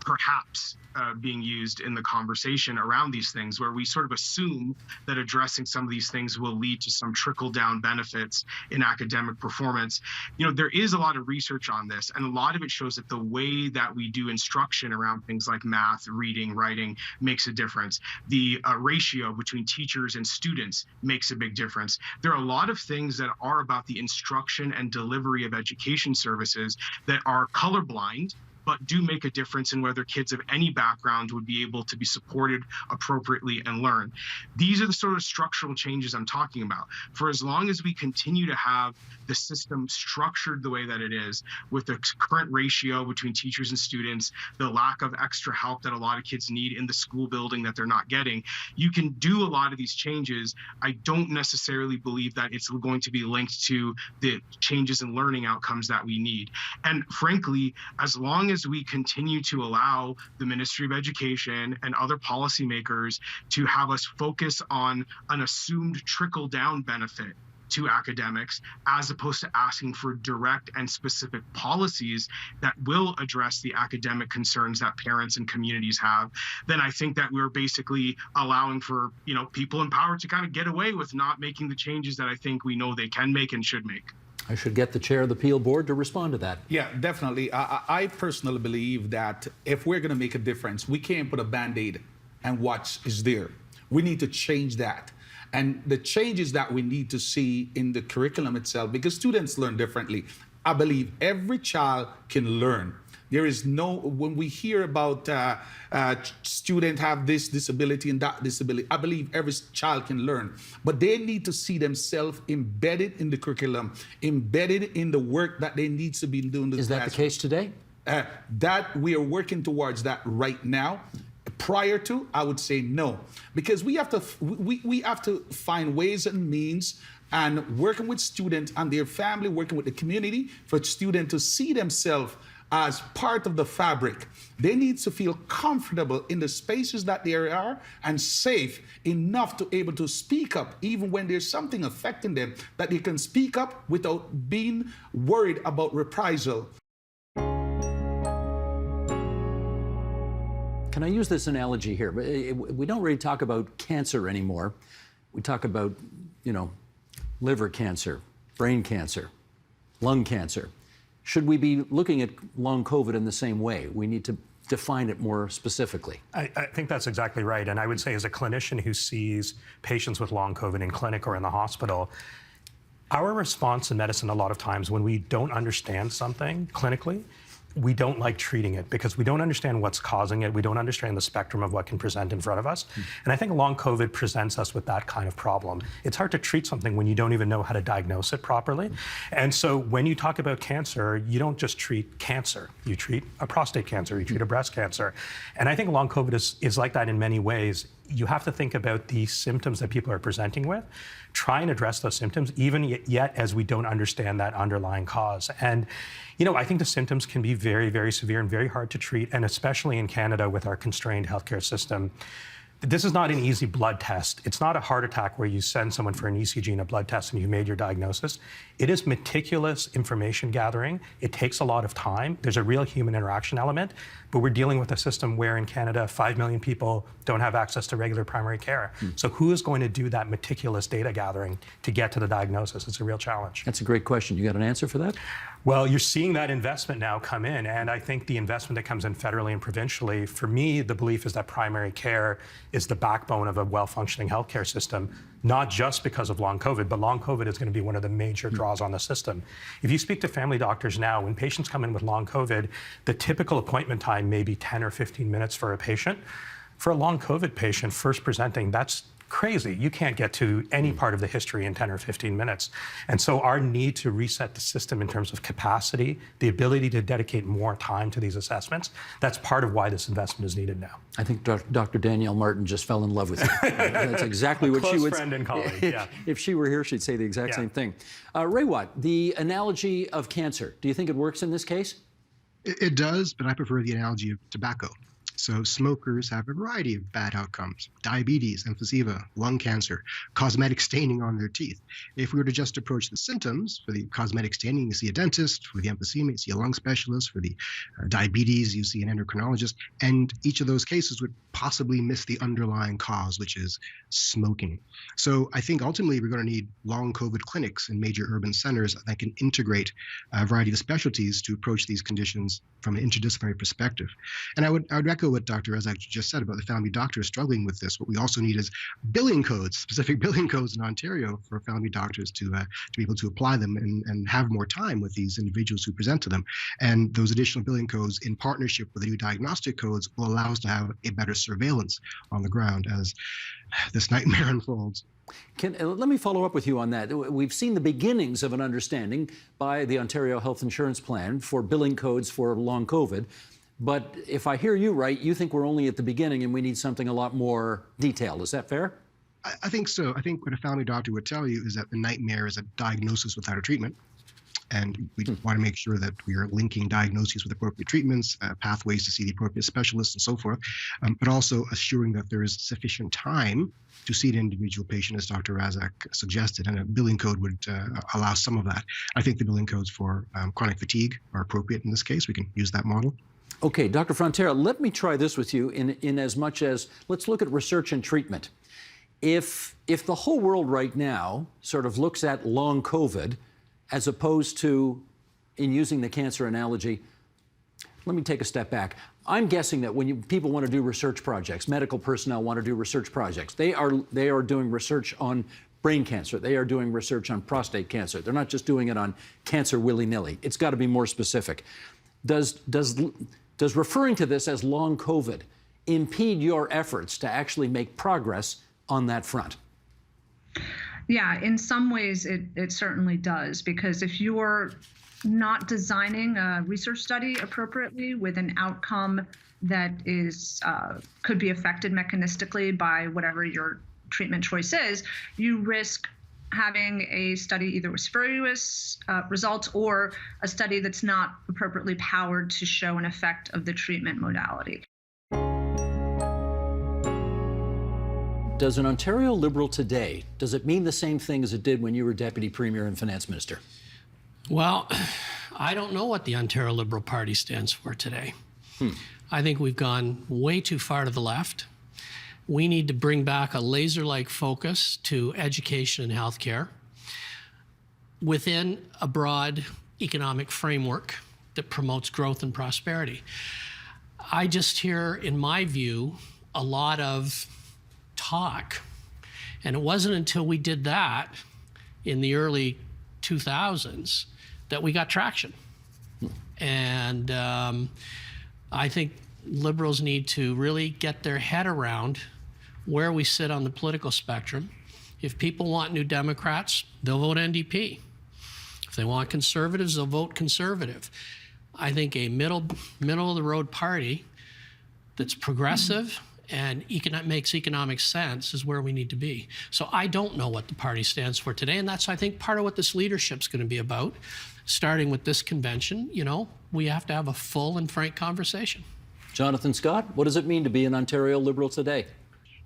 perhaps being used in the conversation around these things, where we sort of assume that addressing some of these things will lead to some trickle-down benefits in academic performance. There is a lot of research on this, and a lot of it shows that the way that we do instruction around things like math, reading, writing makes a difference. The ratio between teachers and students makes a big difference. There are a lot of things that are about the instruction and delivery of education services that are colorblind, but do make a difference in whether kids of any background would be able to be supported appropriately and learn. These are the sort of structural changes I'm talking about. For as long as we continue to have the system structured the way that it is, with the current ratio between teachers and students, the lack of extra help that a lot of kids need in the school building that they're not getting, you can do a lot of these changes. I don't necessarily believe that it's going to be linked to the changes in learning outcomes that we need. And frankly, as long as we continue to allow the Ministry of Education and other policymakers to have us focus on an assumed trickle-down benefit to academics, as opposed to asking for direct and specific policies that will address the academic concerns that parents and communities have, then I think that we're basically allowing for, people in power to kind of get away with not making the changes that I think we know they can make and should make. I should get the chair of the Peel board to respond to that. Yeah, definitely. I personally believe that if we're going to make a difference, we can't put a Band-Aid and what is there. We need to change that. And the changes that we need to see in the curriculum itself, because students learn differently. I believe every child can learn. There is no, when we hear about student have this disability and that disability, I believe every child can learn, but they need to see themselves embedded in the curriculum, embedded in the work that they need to be doing. Is that the case today? That we are working towards that right now. Prior to, I would say no, because we have to find ways and means, and working with students and their family, working with the community, for students to see themselves as part of the fabric. They need to feel comfortable in the spaces that they are and safe enough to able to speak up, even when there's something affecting them, that they can speak up without being worried about reprisal. Can I use this analogy here? We don't really talk about cancer anymore. We talk about, liver cancer, brain cancer, lung cancer. Should we be looking at long COVID in the same way? We need to define it more specifically. I think that's exactly right. And I would say, as a clinician who sees patients with long COVID in clinic or in the hospital, our response in medicine a lot of times when we don't understand something clinically we don't like treating it because we don't understand what's causing it. We don't understand the spectrum of what can present in front of us. And I think long COVID presents us with that kind of problem. It's hard to treat something when you don't even know how to diagnose it properly. And so when you talk about cancer, you don't just treat cancer. You treat a prostate cancer, you treat a breast cancer. And I think long COVID is like that in many ways. You have to think about the symptoms that people are presenting with, try and address those symptoms, even yet as we don't understand that underlying cause. And, you know, I think the symptoms can be very, very severe and very hard to treat, and especially in Canada with our constrained healthcare system. This is not an easy blood test. It's not a heart attack where you send someone for an ECG and a blood test and you've made your diagnosis. It is meticulous information gathering. It takes a lot of time. There's a real human interaction element, but we're dealing with a system where in Canada, 5 million people don't have access to regular primary care. So who is going to do that meticulous data gathering to get to the diagnosis? It's a real challenge. That's a great question. You got an answer for that? Well, you're seeing that investment now come in, and I think the investment that comes in federally and provincially, for me, the belief is that primary care is the backbone of a well-functioning healthcare system, not just because of long COVID, but long COVID is going to be one of the major draws on the system. If you speak to family doctors now, when patients come in with long COVID, the typical appointment time may be 10 or 15 minutes for a patient. For a long COVID patient, first presenting, that's crazy. You can't get to any part of the history in 10 or 15 minutes. And so our need to reset the system in terms of capacity, the ability to dedicate more time to these assessments, that's part of why this investment is needed now. I think Dr. Danielle Martin just fell in love with you. That's exactly what she would. Close friend and colleague, yeah. If she were here, she'd say the exact same thing. Ray Watt, the analogy of cancer, do you think it works in this case? It does, but I prefer the analogy of tobacco. So smokers have a variety of bad outcomes: diabetes, emphysema, lung cancer, cosmetic staining on their teeth. If we were to just approach the symptoms, for the cosmetic staining, you see a dentist; for the emphysema, you see a lung specialist; for the diabetes, you see an endocrinologist. And each of those cases would possibly miss the underlying cause, which is smoking. So I think ultimately we're going to need long COVID clinics in major urban centers that can integrate a variety of specialties to approach these conditions from an interdisciplinary perspective. And I would echo what Dr. Rezak just said about the family doctors struggling with this. What we also need is billing codes, specific billing codes in Ontario for family doctors to be able to apply them and have more time with these individuals who present to them. And those additional billing codes in partnership with the new diagnostic codes will allow us to have a better surveillance on the ground as this nightmare unfolds. Let me follow up with you on that. We've seen the beginnings of an understanding by the Ontario Health Insurance Plan for billing codes for long COVID. But if I hear you right, you think we're only at the beginning and we need something a lot more detailed. Is that fair? I think so. I think what a family doctor would tell you is that the nightmare is a diagnosis without a treatment. And we want to make sure that we are linking diagnoses with appropriate treatments, pathways to see the appropriate specialists and so forth, but also assuring that there is sufficient time to see an individual patient, as Dr. Razak suggested, and a billing code would allow some of that. I think the billing codes for chronic fatigue are appropriate in this case. We can use that model. Okay, Dr. Frontera, let me try this with you in as much as, let's look at research and treatment. If the whole world right now sort of looks at long COVID as opposed to, in using the cancer analogy, let me take a step back. I'm guessing that when people want to do research projects, medical personnel want to do research projects, they are doing research on brain cancer. They are doing research on prostate cancer. They're not just doing it on cancer willy-nilly. It's got to be more specific. Does referring to this as long COVID impede your efforts to actually make progress on that front? Yeah, in some ways it certainly does, because if you're not designing a research study appropriately with an outcome that is could be affected mechanistically by whatever your treatment choice is, you risk having a study either with spurious results or a study that's not appropriately powered to show an effect of the treatment modality. Does an Ontario Liberal today, does it mean the same thing as it did when you were Deputy Premier and Finance Minister? Well, I don't know what the Ontario Liberal Party stands for today. I think we've gone way too far to the left. We need to bring back a laser-like focus to education and healthcare within a broad economic framework that promotes growth and prosperity. I just hear, in my view, a lot of talk. And it wasn't until we did that in the early 2000s that we got traction. And I think Liberals need to really get their head around where we sit on the political spectrum. If people want New Democrats, they'll vote NDP. If they want Conservatives, they'll vote Conservative. I think a middle of the road party that's progressive and makes economic sense is where we need to be. So I don't know what the party stands for today, and that's, I think, part of what this leadership's going to be about. Starting with this convention, we have to have a full and frank conversation. Jonathan Scott, what does it mean to be an Ontario Liberal today?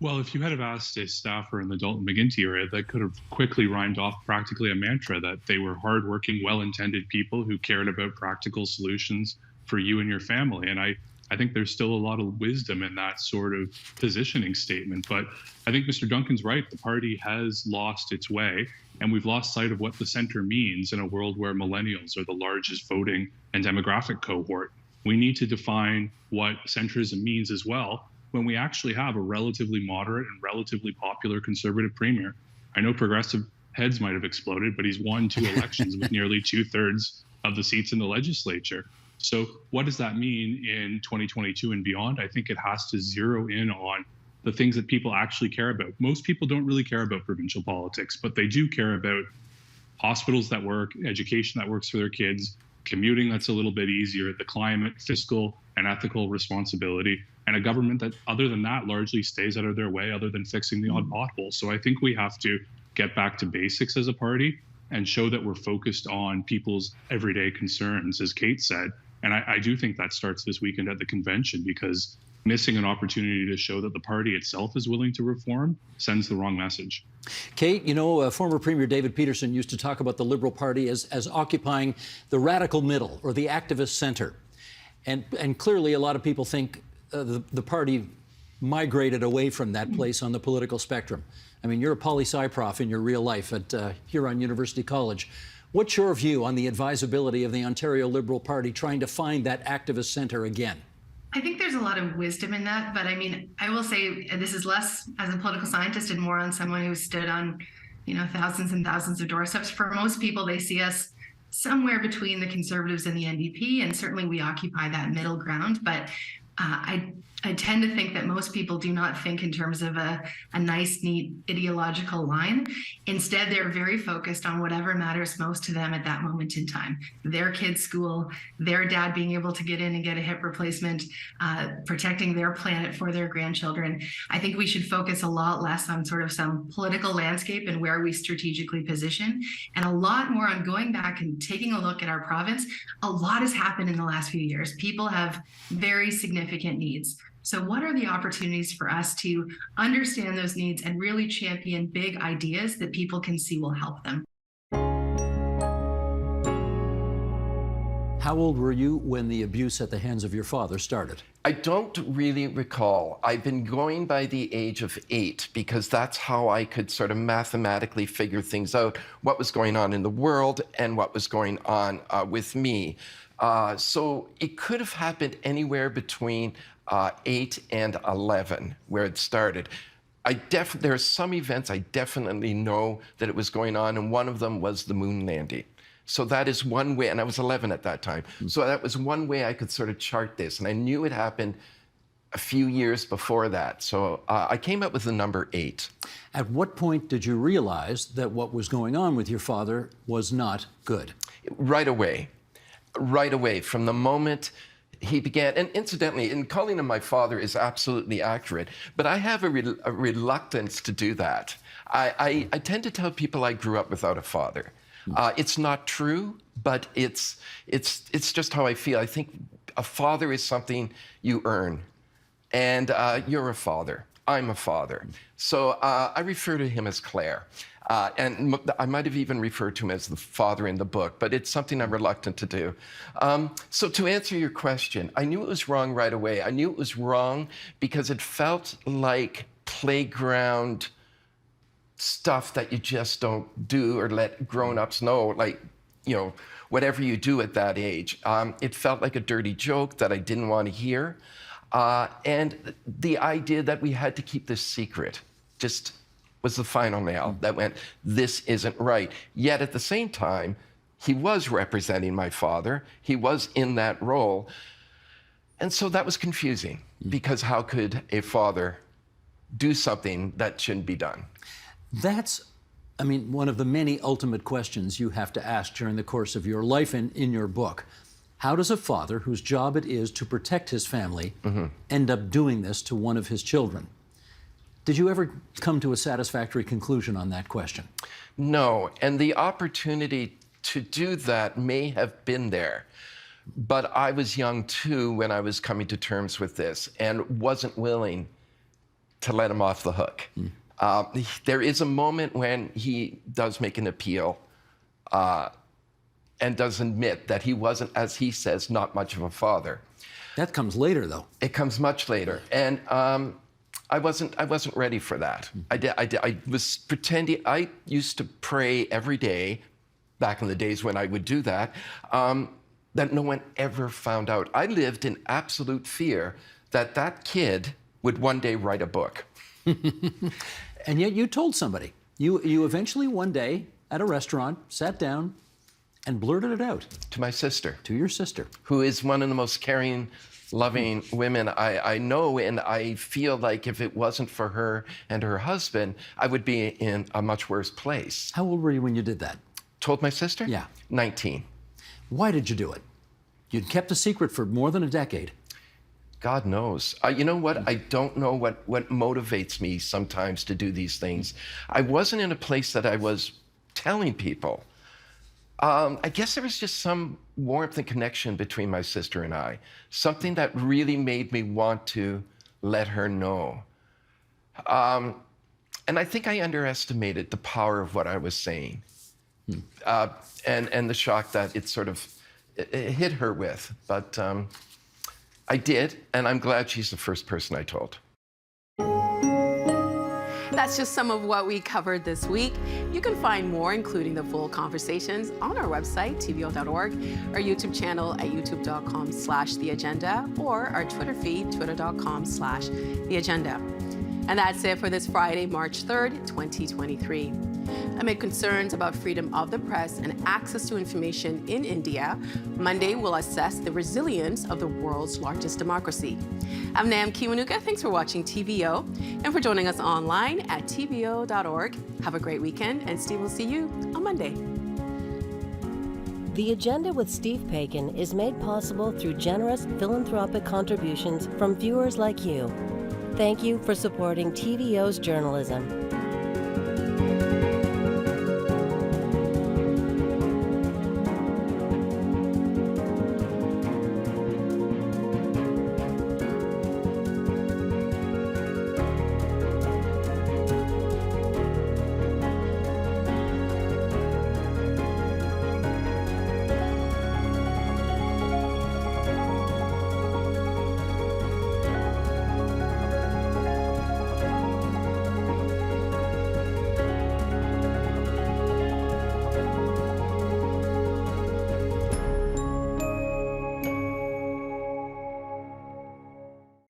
Well, if you had have asked a staffer in the Dalton McGuinty era, that could have quickly rhymed off practically a mantra that they were hardworking, well-intended people who cared about practical solutions for you and your family. And I think there's still a lot of wisdom in that sort of positioning statement. But I think Mr. Duncan's right. The party has lost its way, and we've lost sight of what the center means in a world where millennials are the largest voting and demographic cohort. We need to define what centrism means as well when we actually have a relatively moderate and relatively popular Conservative premier. I know progressive heads might have exploded, but he's won 2 elections with nearly 2/3 of the seats in the legislature. So what does that mean in 2022 and beyond? I think it has to zero in on the things that people actually care about. Most people don't really care about provincial politics, but they do care about hospitals that work, education that works for their kids, commuting that's a little bit easier, the climate, fiscal and ethical responsibility, and a government that, other than that, largely stays out of their way other than fixing the odd pothole. So I think we have to get back to basics as a party and show that we're focused on people's everyday concerns, as Kate said. And I do think that starts this weekend at the convention, because missing an opportunity to show that the party itself is willing to reform sends the wrong message. Kate, former Premier David Peterson used to talk about the Liberal Party as occupying the radical middle or the activist center. And clearly a lot of people think the party migrated away from that place on the political spectrum. I mean, you're a poli-sci prof in your real life at Huron University College. What's your view on the advisability of the Ontario Liberal Party trying to find that activist center again? I think there's a lot of wisdom in that, but I mean, I will say this is less as a political scientist and more on someone who stood on, thousands and thousands of doorsteps. For most people, they see us somewhere between the Conservatives and the NDP, and certainly we occupy that middle ground. But I tend to think that most people do not think in terms of a nice, neat ideological line. Instead, they're very focused on whatever matters most to them at that moment in time. Their kid's school, their dad being able to get in and get a hip replacement, protecting their planet for their grandchildren. I think we should focus a lot less on sort of some political landscape and where we strategically position, and a lot more on going back and taking a look at our province. A lot has happened in the last few years. People have very significant needs. So what are the opportunities for us to understand those needs and really champion big ideas that people can see will help them? How old were you when the abuse at the hands of your father started? I don't really recall. I've been going by the age of 8 because that's how I could sort of mathematically figure things out, what was going on in the world and what was going on with me. So it could have happened anywhere between 8 and 11 where it started. There are some events I definitely know that it was going on, and one of them was the moon landing. So that is one way, and I was 11 at that time. So that was one way I could sort of chart this, and I knew it happened a few years before that. So I came up with the number 8. At what point did you realize that what was going on with your father was not good? Right away. Right away, from the moment he began, and incidentally, in calling him my father is absolutely accurate, but I have a reluctance to do that. I tend to tell people I grew up without a father. It's not true, but it's just how I feel. I think a father is something you earn, and you're a father. I'm a father. So I refer to him as Claire. And I might have even referred to him as the father in the book, but it's something I'm reluctant to do. So to answer your question, I knew it was wrong right away. I knew it was wrong because it felt like playground stuff that you just don't do or let grown-ups know, like, whatever you do at that age. It felt like a dirty joke that I didn't want to hear. And the idea that we had to keep this secret just was the final nail that went, this isn't right. Yet at the same time, he was representing my father. He was in that role. And so that was confusing, because how could a father do something that shouldn't be done? That's, I mean, one of the many ultimate questions you have to ask during the course of your life and in your book. How does a father whose job it is to protect his family end up doing this to one of his children? Did you ever come to a satisfactory conclusion on that question? No, and the opportunity to do that may have been there. But I was young too when I was coming to terms with this, and wasn't willing to let him off the hook. There is a moment when he does make an appeal and does admit that he wasn't, as he says, not much of a father. That comes later, though. It comes much later, and I wasn't ready for that. I was pretending. I used to pray every day, back in the days when I would do that, that no one ever found out. I lived in absolute fear that that kid would one day write a book. And yet you told somebody. You eventually one day at a restaurant sat down and blurted it out. To my sister. To your sister. Who is one of the most caring, loving women I know, and I feel like if it wasn't for her and her husband, I would be in a much worse place. How old were you when you did that? Told my sister? Yeah. 19. Why did you do it? You'd kept a secret for more than a decade. God knows. You know what? I don't know what motivates me sometimes to do these things. I wasn't in a place that I was telling people. I guess there was just some warmth and connection between my sister and I, something that really made me want to let her know. And I think I underestimated the power of what I was saying, and the shock that it sort of it hit her with. But I did, and I'm glad she's the first person I told. That's just some of what we covered this week. You can find more, including the full conversations, on our website, TVO.org, our YouTube channel at youtube.com/theagenda, or our Twitter feed, twitter.com/theagenda. And that's it for this Friday, March 3rd, 2023. Amid concerns about freedom of the press and access to information in India, Monday will assess the resilience of the world's largest democracy. I'm Nam Kiwanuka. Thanks for watching TVO and for joining us online at tvo.org. Have a great weekend, and Steve will see you on Monday. The Agenda with Steve Paikin is made possible through generous philanthropic contributions from viewers like you. Thank you for supporting TVO's journalism.